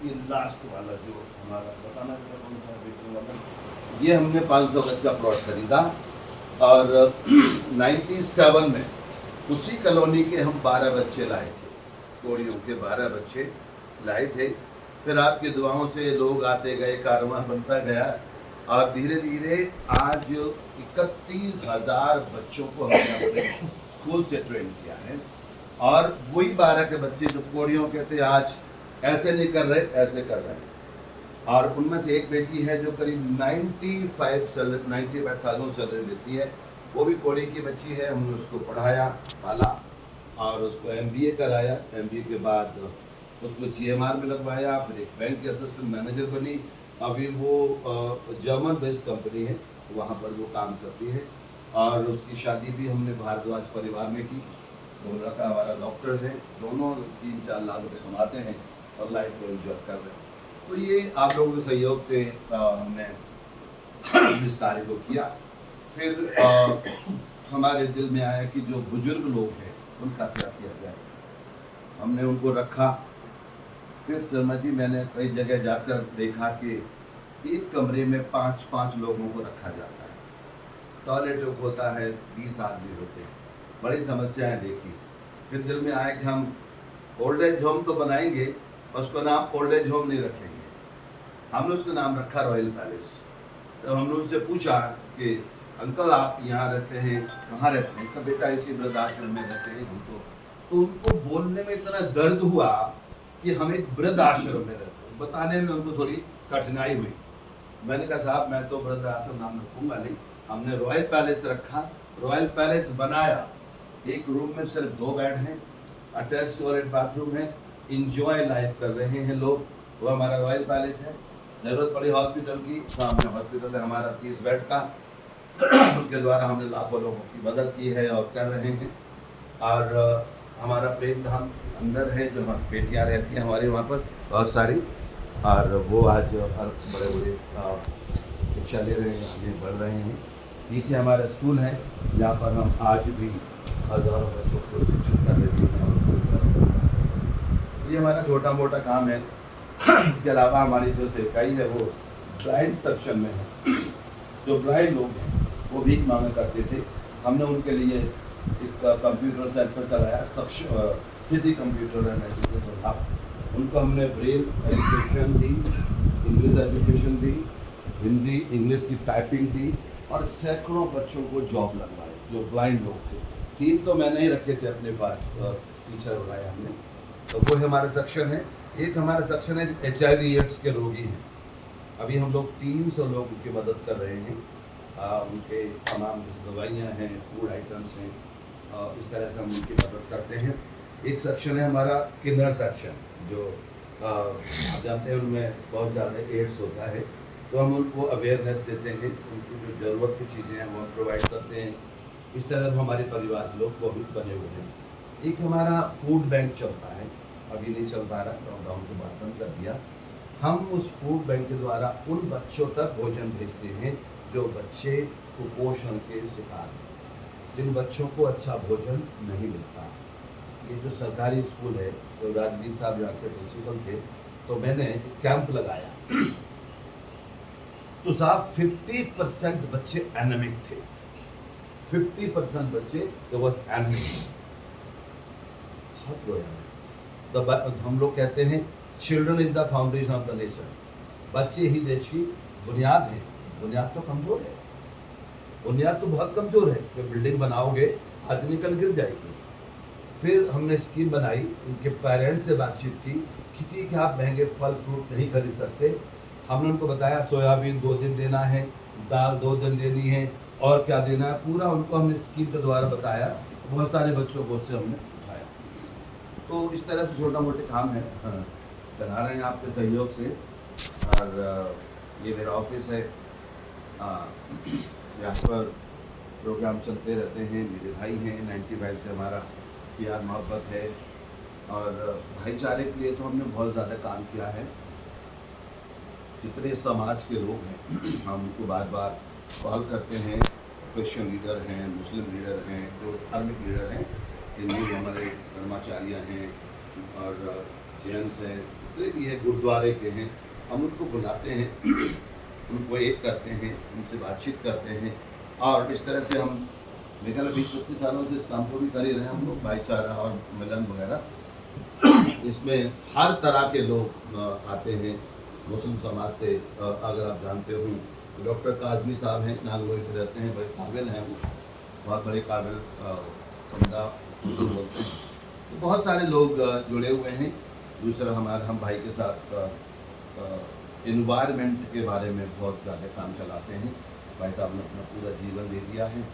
ये लास्ट वाला जो हमारा बताना था कौन सा बेटन वाला, ये हमने 500 गज का प्लॉट खरीदा और 97 में उसी कॉलोनी के हम 12 बच्चे लाए थे, कोड़ियों के 12 बच्चे लाए थे। फिर आपकी दुआओं से लोग आते गए, कारवां बनता गया और धीरे धीरे आज 31,000 बच्चों को हमने अपने स्कूल से ट्रेन किया है। और वही 12 के बच्चे जो कोड़ियों के थे आज ऐसे नहीं कर रहे, ऐसे कर रहे हैं। और उनमें से एक बेटी है जो करीब 95,000 सैलरी लेती है, वो भी कोड़ी की बच्ची है। हमने उसको पढ़ाया, पाला और उसको MBA कराया। MBA के बाद उसको GMR में लगवाया, फिर एक बैंक के असिस्टेंट मैनेजर बनी। अभी वो जर्मन बेस्ड कंपनी है, वहाँ पर वो काम करती है। और उसकी शादी भी हमने भारद्वाज परिवार में की। दो लड़का हमारा डॉक्टर है, दोनों 3-4 लाख रुपये कमाते हैं और लाइफ को एंजॉय कर रहे हैं। तो ये आप लोगों के सहयोग से हमने इस कार्य को किया। फिर हमारे दिल में आया कि जो बुजुर्ग लोग हैं उनका क्या किया जाए। हमने उनको रखा। फिर शर्मा जी मैंने कई जगह जाकर देखा कि एक कमरे में 5-5 लोगों को रखा जाता है, टॉयलेट होता है, 20 आदमी होते हैं, बड़ी समस्याएं देखी। फिर दिल में आया कि हम ओल्ड एज होम तो बनाएंगे, उसको नाम ओल्ड एज होम नहीं रखेंगे। हमने उसका नाम रखा रॉयल पैलेस। तो हमने उनसे पूछा कि अंकल आप यहाँ रहते हैं, कहाँ रहते हैं? तो बेटा इसी वृद्धाश्रम में रहते हैं हमको। तो उनको बोलने में इतना दर्द हुआ कि हम एक वृद्धाश्रम में रहते हैं, बताने में उनको थोड़ी कठिनाई हुई। मैंने कहा साहब मैं तो वृद्धाश्रम नाम रखूँगा नहीं। हमने रॉयल पैलेस रखा, रॉयल पैलेस बनाया। एक रूम में सिर्फ 2 बेड हैं, अटैच टॉयलेट बाथरूम है, इंजॉय लाइफ कर रहे हैं लोग। वो हमारा रॉयल पैलेस है। ज़रूरत पड़ी हॉस्पिटल की, सामने हॉस्पिटल है हमारा 30 बेड का, उसके द्वारा हमने लाखों लोगों की मदद की है और कर रहे हैं। और हमारा प्रेम धाम अंदर है, जो हम बेटियाँ रहती हैं हमारी वहाँ पर बहुत सारी, और वो आज हर बड़े बड़े शिक्षा ले रहे हैं, आगे बढ़ रहे हैं। पीछे हमारा स्कूल है जहाँ पर हम आज भी हज़ारों बच्चों को शिक्षित कर रहे हैं। ये हमारा छोटा मोटा काम है। इसके अलावा हमारी जो सेवकाई है वो ब्लाइंड सेक्शन में है। जो ब्लाइंड लोग हैं वो भीख मांगा करते थे, हमने उनके लिए एक कंप्यूटर सेंटर चलाया, city computer and education hub. उनको हमने ब्रेल एजुकेशन दी, इंग्लिश एजुकेशन दी, हिंदी इंग्लिश की टाइपिंग दी और सैकड़ों बच्चों को जॉब लगवाए जो ब्लाइंड लोग थे। 3 तो मैंने ही रखे थे अपने पास, टीचर बनाए हमने। तो वो हमारा सेक्शन है। एक हमारा सेक्शन है HIV एड्स के रोगी हैं। अभी हम लोग 300 लोगों की मदद कर रहे हैं। उनके तमाम दवाइयाँ हैं, फूड आइटम्स हैं, इस तरह से हम उनकी मदद करते हैं। एक सेक्शन है हमारा किन्नर सेक्शन, जो आप जानते हैं उनमें बहुत ज़्यादा एड्स होता है, तो हम उनको अवेयरनेस देते हैं, उनकी जो ज़रूरत की चीज़ें हैं वो हम प्रोवाइड करते हैं। इस तरह हमारे परिवार के लोग कोविड बने हुए हैं। एक हमारा फूड बैंक चलता है, अभी नहीं चल पा रहा, लॉकडाउन के बाद बंद कर दिया। हम उस फूड बैंक के द्वारा उन बच्चों तक भोजन भेजते हैं जो बच्चे कुपोषण के शिकार हैं, जिन बच्चों को अच्छा भोजन नहीं मिलता। ये जो सरकारी स्कूल है, तो राजवीर साहब यहाँ के प्रिंसिपल थे, तो मैंने कैंप लगाया तो साहब 50% बच्चे एनेमिक थे। 50% बच्चे जो बस एनेमिक। बहुत रोया। हम लोग कहते हैं children is the foundation of the nation. बच्चे ही देश की बुनियाद हैं। बुनियाद तो कमज़ोर है, बुनियाद तो बहुत कमज़ोर है। जब बिल्डिंग बनाओगे हाथ निकल गिर जाएगी। फिर हमने स्कीम बनाई, उनके पेरेंट्स से बातचीत की कि ठीक है आप महंगे फल फ्रूट नहीं खरीद सकते। हमने उनको बताया सोयाबीन 2 दिन देना है, दाल 2 दिन देनी है और क्या देना है, पूरा उनको हमने स्कीम के द्वारा बताया। बहुत सारे बच्चों को उससे हमने उठाया। तो इस तरह से छोटा मोटे काम है, करा रहे हैं आपके सहयोग से। और ये मेरा ऑफिस है, यहाँ पर प्रोग्राम चलते रहते हैं। मेरे भाई हैं, 95 से हमारा प्यार मोहब्बत है और भाईचारे के लिए तो हमने बहुत ज़्यादा काम किया है। जितने समाज के लोग हैं हम उनको बार बार कॉल करते हैं। क्रिश्चियन लीडर हैं, मुस्लिम लीडर हैं, जो धार्मिक लीडर हैं, हिंदू हमारे धर्माचार्य हैं और जैन हैं, जितने भी हैं गुरुद्वारे के हैं, हम उनको बुलाते हैं, उनको एक करते हैं, उनसे बातचीत करते हैं। और इस तरह से हम मेरे ख्याल 20-25 सालों से इस काम को भी कर ही रहे हैं हम लोग, भाईचारा और मिलन वगैरह। इसमें हर तरह के लोग आते हैं मुस्लिम समाज से। अगर आप जानते हो डॉक्टर काजमी साहब हैं, नागलोई पे रहते हैं, बड़े काबिल हैं वो, बहुत बड़े काबिल बंदा बोलते हैं। तो बहुत सारे लोग जुड़े हुए हैं। दूसरा हमारे हम भाई के साथ इन्वायरमेंट के बारे में बहुत ज़्यादा काम चलाते हैं। भाई साहब ने अपना पूरा जीवन दे दिया है।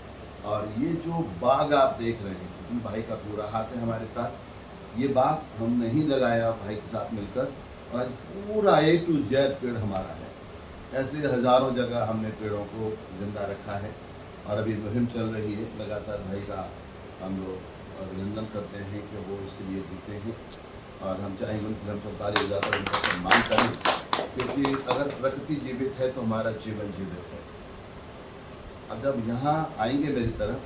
और ये जो बाग आप देख रहे हैं, इसमें भाई का पूरा हाथ है हमारे साथ। ये बाग हमने ही लगाया भाई के साथ मिलकर, और आज पूरा A to Z पेड़ हमारा है। ऐसे हज़ारों जगह हमने पेड़ों को जिंदा रखा है। और अभी मुहिम चल रही है, लगातार भाई का हम लोग अभिनंदन करते हैं कि वो इसके लिए जीते हैं। और हम चाहेंगे उनकी हम 44,000 पर उनका सम्मान करें, क्योंकि अगर प्रकृति जीवित है तो हमारा जीवन जीवित है। अब जब यहाँ आएंगे मेरी तरफ,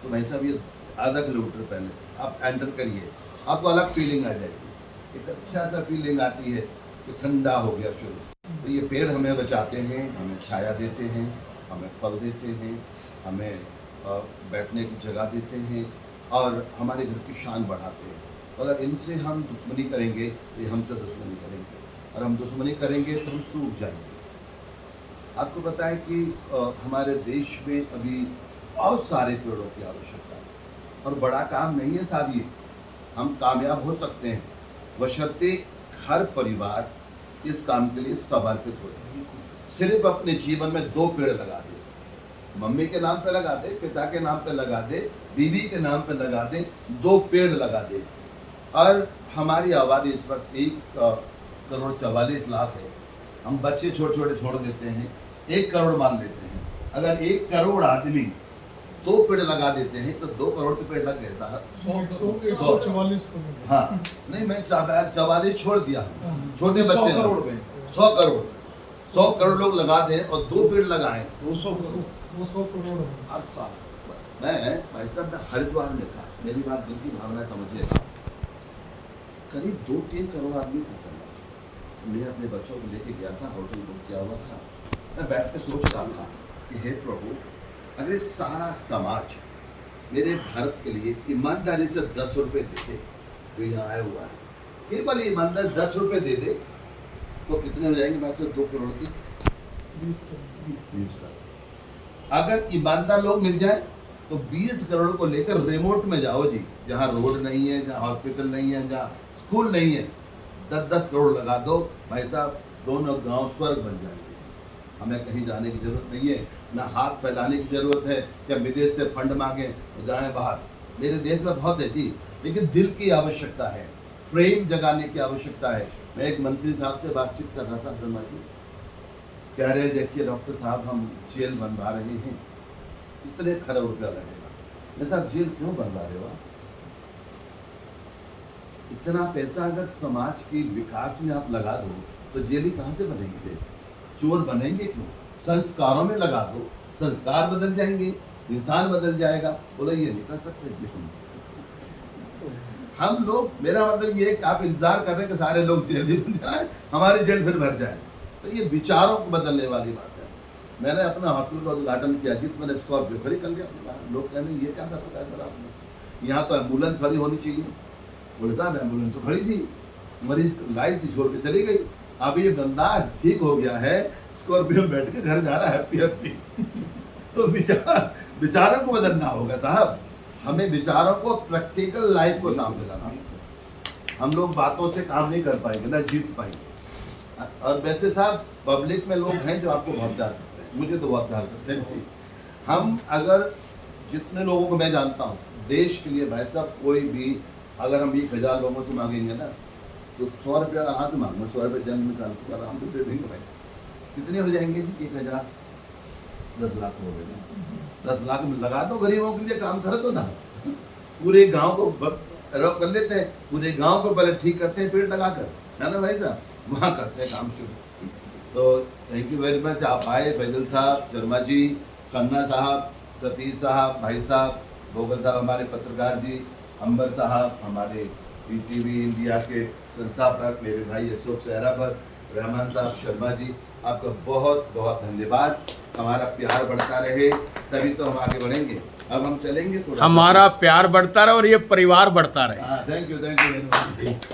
तो भाई साहब ये आधा किलोमीटर पहले आप एंटर करिए, आपको अलग फीलिंग आ जाएगी। एक अच्छा सा फीलिंग आती है कि ठंडा हो गया शुरू। तो ये पेड़ हमें बचाते हैं, हमें छाया देते हैं, हमें फल देते हैं, हमें बैठने की जगह देते हैं, और हमारे घर की शान बढ़ाते हैं। अगर इनसे हम दुश्मनी करेंगे तो ये हमसे दुश्मनी करेंगे, और हम दुश्मनी करेंगे तो हम सूख जाएंगे। आपको पता है कि हमारे देश में अभी बहुत सारे पेड़ों की आवश्यकता है, और बड़ा काम नहीं है साहब ये। हम कामयाब हो सकते हैं बशर्ते हर परिवार इस काम के लिए समर्पित हो जाए। सिर्फ अपने जीवन में 2 पेड़ लगा दे, मम्मी के नाम पे लगा दे, पिता के नाम पे लगा दे, बीवी के नाम पे लगा दे, 2 पेड़ लगा दे। और हमारी आबादी इस वक्त 1,44,00,000 है। हम बच्चे छोटे छोटे छोड़ देते हैं, 1 करोड़ मान लेते हैं। अगर 1 करोड़ आदमी 2 पेड़ लगा देते हैं तो 2 करोड़ के पेड़ लग गए साहब। 144 करोड़। हाँ नहीं, मैं 44 छोड़ दिया, छोटे बच्चे 100 करोड़ लोग लगा दें और 2 पेड़ लगाएं, 200 करोड़ हर साल। मैं भाई साहब मैं हरिद्वार में था, मेरी बात दिल की भावना समझिएगा। करीब 2-3 करोड़ आदमी था। मैं अपने बच्चों को लेके गया था, होटल बुक किया हुआ था। मैं बैठ के सोच रहा था कि हे प्रभु, अगर सारा समाज मेरे भारत के लिए ईमानदारी से 10 रुपये दे दे, जो यहाँ आया हुआ है, केवल ईमानदार 10 रुपये दे दे, तो कितने हो जाएंगे वैसे 2 करोड़ की 20 करोड़। अगर ईमानदार लोग मिल जाए तो 20 करोड़ को लेकर रिमोट में जाओ जी, जहाँ रोड नहीं है, जहाँ हॉस्पिटल नहीं है, जहाँ स्कूल नहीं है, 10-10 करोड़ लगा दो भाई साहब, दोनों गांव स्वर्ग बन जाएंगे। हमें कहीं जाने की जरूरत नहीं है, ना हाथ फैलाने की जरूरत है कि विदेश से फंड मांगे तो जाएं बाहर। मेरे देश में बहुत है जी, लेकिन दिल की आवश्यकता है, प्रेम जगाने की आवश्यकता है। मैं एक मंत्री साहब से बातचीत कर रहा था, शर्मा जी कह रहे देखिए डॉक्टर साहब हम जेल बनवा रहे हैं, इतने खरब रुपया लगेगा। मैं साहब जेल क्यों बनवा रहे हो आप? इतना पैसा अगर समाज की विकास में आप लगा दो तो जेल ही कहाँ से बनेंगे? चोर बनेंगे क्यों? संस्कारों में लगा दो, संस्कार बदल जाएंगे, इंसान बदल जाएगा। बोला ये नहीं कर सकते हम लोग। मेरा मतलब ये है कि आप इंतजार कर रहे हैं कि सारे लोग जेल ही बन जाए, हमारी जेल फिर भर जाए। तो ये विचारों को बदलने वाली बात है। मैंने अपना हॉस्पिटल का उद्घाटन किया, जिस मैंने स्कॉर्पियो खड़ी कर लिया। लोग कहते हैं ये क्या कर रखा है सर आपने, यहाँ तो एम्बुलेंस खड़ी होनी चाहिए। बोले साहब एम्बुलेंस तो खड़ी थी, मरीज लाई थी, छोड़ के चली गई। अब ये बंदा ठीक हो गया है, स्कॉर्पियो में बैठ के घर जा रहा है हैप्पी हैप्पी। तो विचारों को बदलना होगा साहब, हमें विचारों को प्रैक्टिकल लाइफ को सामने लाना होगा। हम लोग बातों से काम नहीं कर पाएंगे, ना जीत पाएंगे। और वैसे साहब पब्लिक में लोग हैं जो आपको बहुत प्यार करते हैं, मुझे तो बहुत प्यार करते हैं। हम अगर जितने लोगों को मैं जानता हूँ देश के लिए भाई साहब, कोई भी अगर हम 1,000 लोगों से मांगेंगे ना तो 100 रुपया हाथ मांगो, 100 रुपये जन्म निकाल के आराम से दे देंगे भाई। कितने हो जाएंगे जी? 1,000 10 लाख हो गए। 10 लाख में लगा दो, गरीबों के लिए काम कर दो ना। पूरे गांव को रोक कर लेते हैं, पूरे गांव को पहले ठीक करते हैं पेड़ लगाकर, है ना भाई साहब, वहाँ करते हैं काम शुरू। तो थैंक यू वेरी मच, आप आए, फैजल साहब, शर्मा जी, खन्ना साहब, सतीश साहब, भाई साहब, भोगल साहब हमारे पत्रकार जी, अंबर साहब हमारे ईटीवी इंडिया के संस्थापक मेरे भाई अशोक सहरा पर, रहमान साहब शर्मा जी, आपका बहुत बहुत धन्यवाद। हमारा प्यार बढ़ता रहे तभी तो हम आगे बढ़ेंगे। अब हम चलेंगे थोड़ा। हमारा प्यार बढ़ता रहे और ये परिवार बढ़ता रहे। हाँ, थैंक यू वेरी मच।